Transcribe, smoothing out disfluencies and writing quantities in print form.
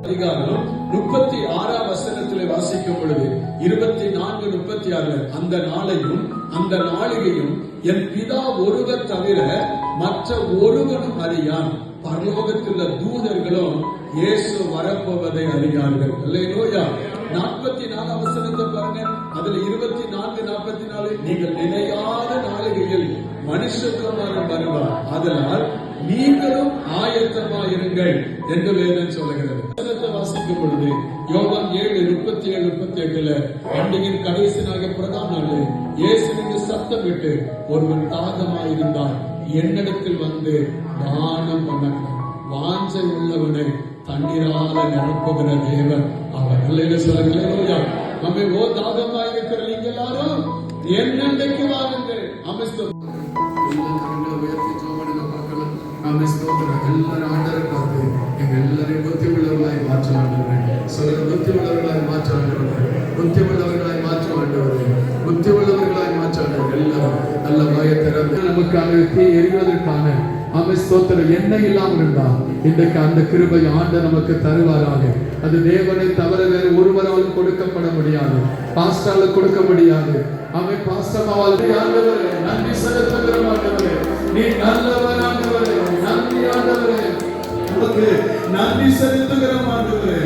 அதிகாரம் 36ஆம் வசனத்திலே வாசிக்கும் பொழுது 24:36 அந்த நாளையும் அந்த நாளிகையும் என் பிதா ஒருவர் தவிர மற்ற ஒருவனும் அறியான், பரலோகத்தில் தூதர்களும் இயேசு வரப்போவதை அறியார்கள். அல்லேலூயா. 44ஆம் வசனத்தை பாருங்க. அதுல 24:44 நீங்கள் நினையாத நாளிகையில் மனுஷகுமாரன் வருவார், அதனால் நீங்களும் ஆயத்தமாயிருங்கள் என்று வேதம் சொல்லுகிறது. வாசிக்கும் பொழுது யோவான் 7:37-38 பண்டிகையின் கடைசி நாள் பிரதான நாள் இயேசுவிற்கு சத்தமிட்டு ஒருவன் தாகமாயிருந்தால் என்னிடத்தில் வந்து தானம் பண்ணணும், வாஞ்சை உள்ளவனை தண்ணீரால நிரப்புகிற தேவன் அவர். அல்லேலூயா சொல்லுங்களேன். நம்ம தாகமாயிருக்கிற நீங்க எல்லாரும் என்னென்னைக்கு வாருங்கள். அமைஸ்தோத்திரம் எல்லாரும் ஆண்டரை பார்த்து எங்க எல்லாரையும் புத்தி உள்ளவர்களாய் மாற்ற ஆண்டவரே. சொல்லுங்க, புத்தி உள்ளவர்களாய் மாற்ற ஆண்டவரே, புத்தி உள்ளவர்களாய் மாற்ற ஆண்டவரே, புத்தி உள்ளவர்களாய் மாற்ற ஆண்டவரே. எல்லாரும் நல்ல வாயை திறந்து நமக்காக தீ எரிவதற்கான ஸ்தோத்திரம் எண்ணெய் இல்லாமல் இருந்தால் இன்றைக்கு அந்த கிருபை ஆண்டவர் நமக்கு தருவாராக. அது தேவனை தவிர வேறு ஒருவராலும் கொடுக்கப்பட முடியாது, பாஸ்டால கொடுக்க முடியாது. அவன் பாஸ்டமாவால் ஆண்டவரே நன்றி செலுத்துகிற ஆண்டவரே, நீ நல்லவர் ஆண்டவரே, நன்றி ஆண்டவரே, நமக்கு நன்றி செலுத்துகிற ஆண்டவரே.